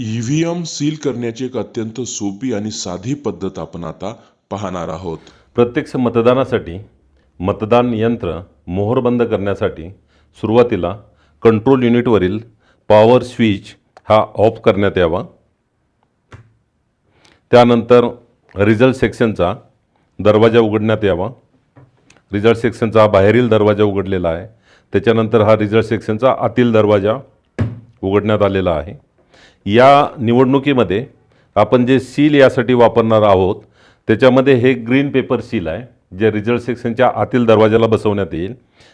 EVM seal करण्याची एक अत्यंत सोपी आणि साधी पद्धत आपण आता पाहणार आहोत. प्रत्यक्ष मतदानासाठी मतदान यंत्र मोहोर बंद करण्यासाठी सुरुवातीला कंट्रोल युनिटवरील पॉवर स्विच हा ऑफ करण्यात यावा. त्यानंतर रिझल्ट सेक्शनचा दरवाजा उघडण्यात यावा. रिझल्ट सेक्शनचा बाहेरील दरवाजा उघडलेला आहे. त्याच्यानंतर हा रिझल्ट सेक्शनचा आतील दरवाजा उघडण्यात आलेला आहे. या निवडणुकीमध्ये आपण जे सील यासाठी वापरणार आहोत त्याच्यामध्ये हे ग्रीन पेपर सील आहे, जे रिझल्ट सेक्शनच्या आतील दरवाजाला बसवण्यात येईल.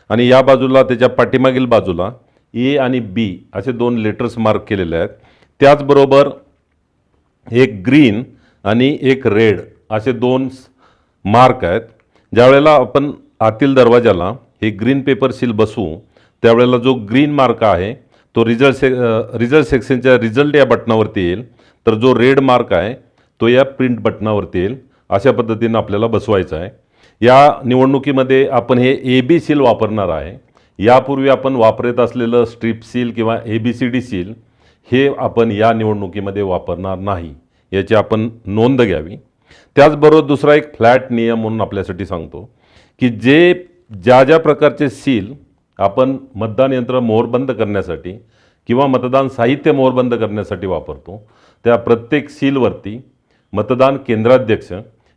आणि या बाजूला त्याच्या पाठीमागील बाजूला ए आणि बी असे 2 लेटर्स मार्क केलेले आहेत. त्याचबरोबर एक ग्रीन आणि एक रेड असे 2 मार्क आहेत. ज्यावेळेला आपण आतील दरवाजाला हे ग्रीन पेपर सील बसवू त्यावेळेला जो ग्रीन मार्क आहे तो रिझल्ट सेक्शनच्या रिझल्ट या बटनावरती येईल, तर जो रेड मार्क आहे तो या प्रिंट बटनावरती येईल. अशा पद्धतीनं आपल्याला बसवायचं आहे. या निवडणुकीमध्ये आपण हे AB सील वापरणार आहे. यापूर्वी आपण वापरत असलेलं स्ट्रिप सील किंवा ABCD सील हे आपण या निवडणुकीमध्ये वापरणार नाही, याची आपण नोंद घ्यावी. त्याचबरोबर दुसरा एक फ्लॅट नियम म्हणून आपल्यासाठी सांगतो की ज्या ज्या प्रकारचे सील आपण मतदान यंत्र मोहरबंद करण्यासाठी किंवा मतदान साहित्य मोहरबंद करण्यासाठी वापरतो त्या प्रत्येक सीलवरती मतदान केंद्राध्यक्ष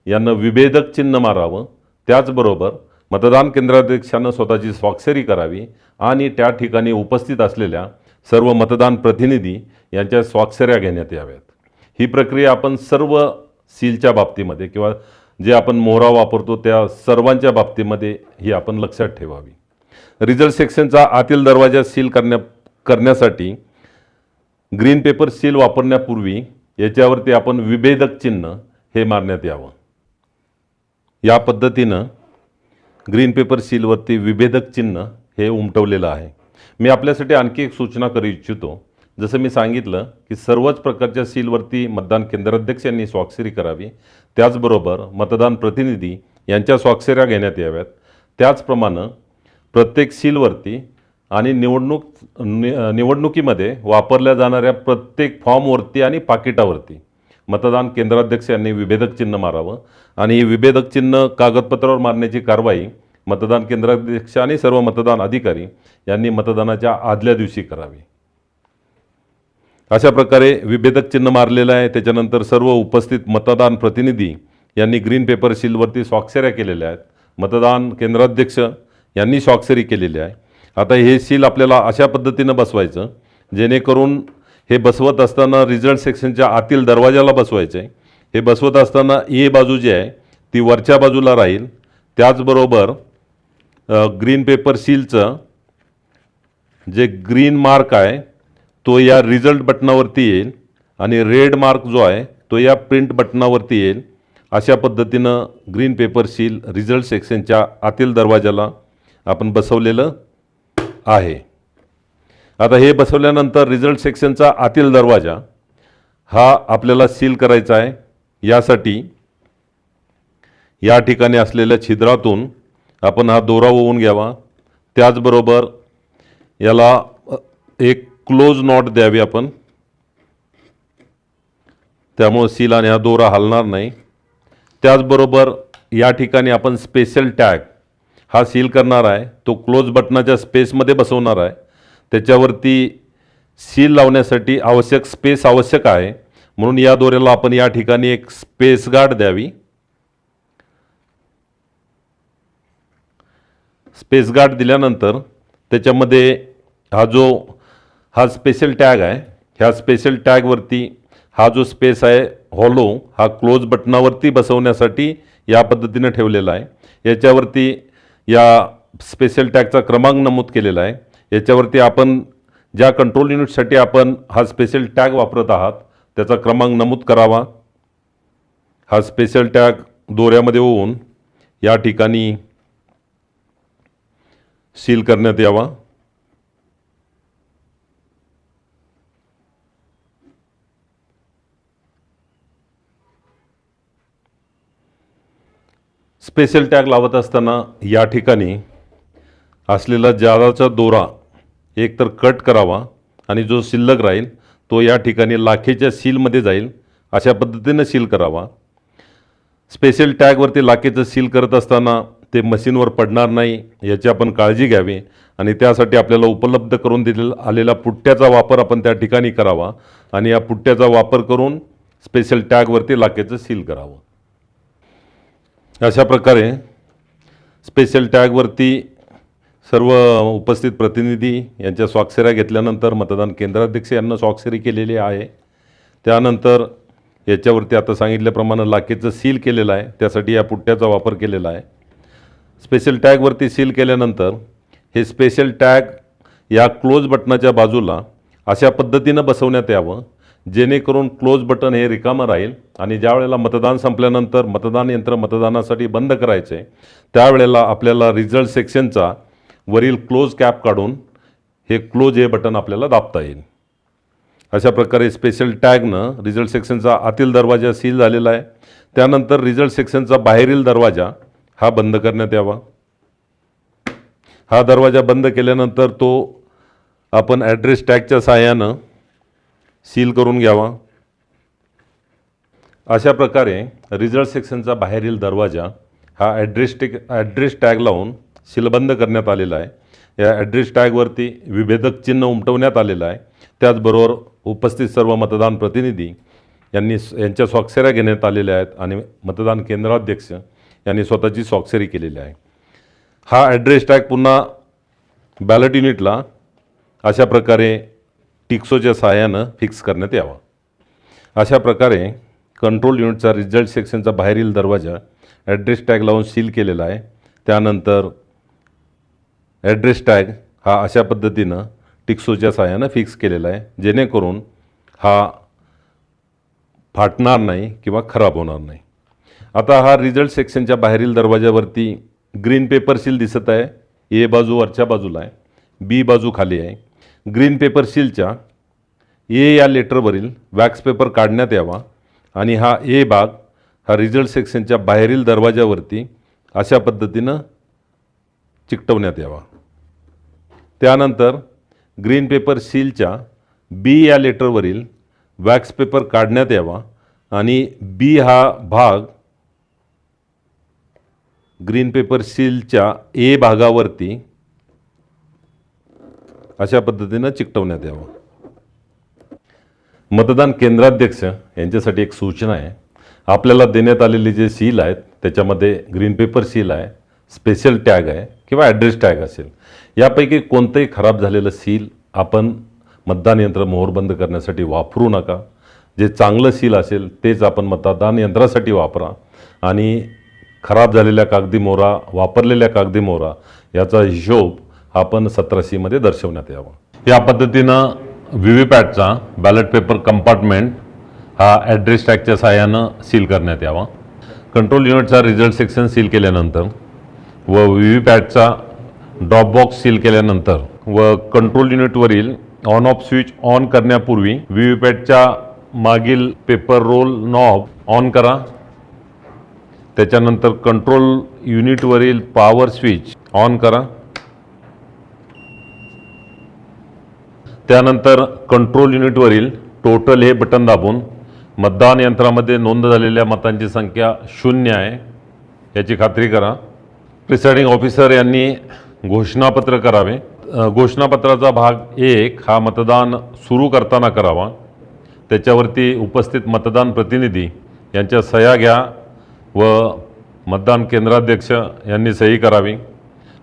यांना विभेदक चिन्ह मारावं. त्याचबरोबर मतदान केंद्राध्यक्षानं स्वतःची स्वाक्षरी करावी आणि त्या ठिकाणी उपस्थित असलेल्या सर्व मतदान प्रतिनिधी यांच्या स्वाक्षऱ्या घेण्यात याव्यात. ही प्रक्रिया आपण सर्व सीलच्या बाबतीमध्ये किंवा जे आपण मोहरा वापरतो त्या सर्वांच्या बाबतीमध्ये ही आपण लक्षात ठेवावी. रिझल्ट सेक्शनचा आतील दरवाजा सील करण्यासाठी ग्रीन पेपर सील वापरण्यापूर्वी याच्यावरती आपण विभेदक चिन्ह हे मारण्यात यावं. या पद्धतीनं ग्रीन पेपर सीलवरती विभेदक चिन्ह हे उमटवलेलं आहे. मी आपल्यासाठी आणखी एक सूचना करू इच्छितो. जसं मी सांगितलं की सर्वच प्रकारच्या सीलवरती मतदान केंद्राध्यक्ष यांनी स्वाक्षरी करावी. त्याचबरोबर मतदान प्रतिनिधी यांच्या स्वाक्षऱ्या घेण्यात याव्यात. त्याचप्रमाणे प्रत्येक सीलवरती आणि निवडणुकीमध्ये वापरल्या जाणाऱ्या प्रत्येक फॉर्मवरती आणि पाकिटावरती मतदान केंद्राध्यक्ष यांनी विभेदक चिन्ह मारावं. आणि ही विभेदक चिन्ह कागदपत्रावर मारण्याची कारवाई मतदान केंद्राध्यक्ष आणि सर्व मतदान अधिकारी यांनी मतदानाच्या आदल्या दिवशी करावी. अशा प्रकारे विभेदक चिन्ह मारलेलं आहे. त्याच्यानंतर सर्व उपस्थित मतदान प्रतिनिधी यांनी ग्रीन पेपर सीलवरती स्वाक्षऱ्या केलेल्या आहेत. मतदान केंद्राध्यक्ष यांनी स्वाक्षरी केलेली आहे. आता हे सील आपल्याला अशा पद्धतीनं बसवायचं जेणेकरून हे बसवत असताना रिझल्ट सेक्शनच्या आतील दरवाजाला बसवायचं आहे. हे बसवत असताना ए बाजू जी आहे ती वरच्या बाजूला राहील. त्याचबरोबर ग्रीन पेपर सीलचं जे ग्रीन मार्क आहे तो या रिझल्ट बटनावरती येईल आणि रेड मार्क जो आहे तो या प्रिंट बटनावरती येईल. अशा पद्धतीनं ग्रीन पेपर सील रिझल्ट सेक्शनच्या आतील दरवाजाला आपण बसवलेलं आहे. आता हे बसवल्यानंतर रिझल्ट सेक्शनचा आतील दरवाजा हा आपल्याला सील करायचा आहे. यासाठी या ठिकाणी असलेल्या छिद्रातून आपण हा दोरा ओवून घ्यावा. त्याचबरोबर याला एक क्लोज नॉट द्यावी आपण, त्यामुळे सील आणि हा दोरा हलणार नाही. त्याचबरोबर या ठिकाणी आपण स्पेशल टॅग हा सील करणार आहे. तो क्लोज बटनाच्या स्पेसमध्ये बसवणार आहे. त्याच्यावरती सील लावण्यासाठी आवश्यक स्पेस आवश्यक आहे, म्हणून या दोऱ्याला आपण या ठिकाणी एक स्पेस गार्ड द्यावी. स्पेस गार्ड दिल्यानंतर त्याच्यामध्ये हा स्पेशल टॅग आहे, ह्या स्पेशल टॅगवरती हा जो स्पेस आहे हॉलो हा क्लोज बटनावरती बसवण्यासाठी या पद्धतीने ठेवलेला आहे. याच्यावरती या स्पेशल टॅगचा क्रमांक नमूद केलेला आहे. याच्यावरती आपण ज्या कंट्रोल युनिटसाठी आपण हा स्पेशल टॅग वापरत आहात त्याचा क्रमांक नमूद करावा. हा स्पेशल टॅग दोऱ्यामध्ये होऊन या ठिकाणी सील करण्यात यावा. स्पेशल टॅग लावत असताना या ठिकाणी असलेला जादाचा दोरा एक तर कट करावा आणि जो शिल्लक राहील तो या ठिकाणी लाखेच्या सीलमध्ये जाईल अशा पद्धतीनं सील करावा. स्पेशल टॅगवरती लाखेचं सील करत असताना ते मशीनवर पडणार नाही याची आपण काळजी घ्यावी आणि त्यासाठी आपल्याला उपलब्ध करून आलेला पुट्ट्याचा वापर आपण त्या ठिकाणी करावा आणि या पुट्ट्याचा वापर करून स्पेशल टॅगवरती लाखेचं सील करावं. अशा प्रकारे स्पेशल टॅगवरती सर्व उपस्थित प्रतिनिधी यांच्या स्वाक्षऱ्या घेतल्यानंतर मतदान केंद्राध्यक्ष यांना स्वाक्षरी केलेली आहे. त्यानंतर याच्यावरती आता सांगितल्याप्रमाणे लाखेचं सील केलेलं आहे, त्यासाठी या पुट्ट्याचा वापर केलेला आहे. स्पेशल टॅगवरती सील केल्यानंतर हे स्पेशल टॅग या क्लोज बटनाच्या बाजूला अशा पद्धतीनं बसवण्यात यावं जेणेकरून क्लोज बटन हे रिकामं राहील आणि ज्या वेळेला मतदान संपल्यानंतर मतदान यंत्र मतदानासाठी बंद करायचं आहे त्यावेळेला आपल्याला रिझल्ट सेक्शनचा वरील क्लोज कॅप काढून हे क्लोज हे बटन आपल्याला दाबता येईल. अशा प्रकारे स्पेशल टॅगनं रिझल्ट सेक्शनचा आतील दरवाजा सील झालेला आहे. त्यानंतर रिझल्ट सेक्शनचा बाहेरील दरवाजा हा बंद करण्यात यावा. हा दरवाजा बंद केल्यानंतर तो आपण ॲड्रेस टॅगच्या सहाय्यानं सील करून घ्यावा. अशा प्रकारे रिझल्ट सेक्शनचा बाहेरील दरवाजा हा ॲड्रेस टॅग लावून सीलबंद करण्यात आलेला आहे. या ॲड्रेस टॅगवरती विभेदक चिन्ह उमटवण्यात आलेलं आहे. त्याचबरोबर उपस्थित सर्व मतदान प्रतिनिधी यांच्या स्वाक्षऱ्या घेण्यात आलेल्या आहेत आणि मतदान केंद्राध्यक्ष यांनी स्वतःची स्वाक्षरी केलेली आहे. हा ॲड्रेस टॅग पुन्हा बॅलेट युनिटला अशा प्रकारे टिक्सोच्या सहाय्यानं फिक्स करण्यात यावा. अशा प्रकारे कंट्रोल युनिटचा रिझल्ट सेक्शनचा बाहेरील दरवाजा ॲड्रेस टॅग लावून सील केलेला आहे. त्यानंतर ॲड्रेस टॅग हा अशा पद्धतीनं टिक्सोच्या सहाय्यानं फिक्स केलेला आहे जेणेकरून हा फाटणार नाही किंवा खराब होणार नाही. आता हा रिझल्ट सेक्शनच्या बाहेरील दरवाजावरती ग्रीन पेपर सील दिसत आहे. ए बाजू वरच्या बाजूला आहे, बी बाजू खाली आहे. ग्रीन पेपर सीलच्या ए या लेटरवरील वॅक्स पेपर काढण्यात यावा आणि हा ए भाग हा रिझल्ट सेक्शनच्या बाहेरील दरवाजावरती अशा पद्धतीनं चिकटवण्यात यावा. त्यानंतर ग्रीन पेपर सीलच्या बी या लेटरवरील वॅक्स पेपर काढण्यात यावा आणि बी हा भाग ग्रीन पेपर सीलच्या ए भागावरती अशा पद्धतीनं चिकटवण्यात यावं. मतदान केंद्राध्यक्ष यांच्यासाठी एक सूचना आहे. आपल्याला देण्यात आलेले जे सील आहेत त्याच्यामध्ये ग्रीन पेपर सील आहे, स्पेशल टॅग आहे किंवा ॲड्रेस टॅग असेल. यापैकी कोणतंही खराब झालेलं सील आपण मतदान यंत्र मोहरबंद करण्यासाठी वापरू नका. जे चांगलं सील असेल तेच आपण मतदान यंत्रासाठी वापरा आणि खराब झालेल्या कागदी मोहरा, वापरलेल्या कागदी मोहरा याचा हिशोब आपण 17C मध्ये दर्शवण्यात यावा. या पद्धतीनं व्हीव्हीपॅटचा बॅलेट पेपर कंपार्टमेंट हा ॲड्रेस टॅगच्या सहाय्यानं सील करण्यात यावा. कंट्रोल युनिटचा रिझल्ट सेक्शन सील केल्यानंतर व व्हीव्हीपॅटचा ड्रॉप बॉक्स सील केल्यानंतर व कंट्रोल युनिटवरील ऑन ऑफ स्विच ऑन करण्यापूर्वी व्हीव्हीपॅटच्या मागील पेपर रोल नॉब ऑन करा. त्याच्यानंतर कंट्रोल युनिटवरील पॉवर स्विच ऑन करा. त्यानंतर कंट्रोल युनिटवरील टोटल हे बटन दाबून मतदान यंत्रामध्ये नोंद झालेल्या मतांची संख्या 0 आहे याची खात्री करा. प्रिसाइडिंग ऑफिसर यांनी घोषणापत्र करावे. घोषणापत्राचा भाग 1 हा मतदान सुरू करताना करावा. त्याच्यावरती उपस्थित मतदान प्रतिनिधी यांच्या सह्या घ्या व मतदान केंद्राध्यक्ष यांनी सही करावी.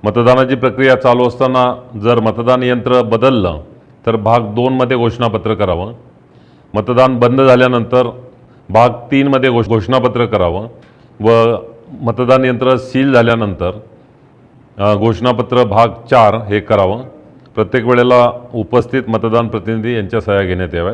मतदानाची प्रक्रिया चालू असताना जर मतदान यंत्र बदललं तर भाग 2 मध्ये घोषणापत्र करावं. मतदान बंद झाल्यानंतर भाग 3 मध्ये घोषणापत्र करावं व मतदान यंत्र सील झाल्यानंतर घोषणापत्र भाग 4 हे करावं. प्रत्येक वेळेला उपस्थित मतदान प्रतिनिधी यांच्या सह्या घेण्यात याव्यात.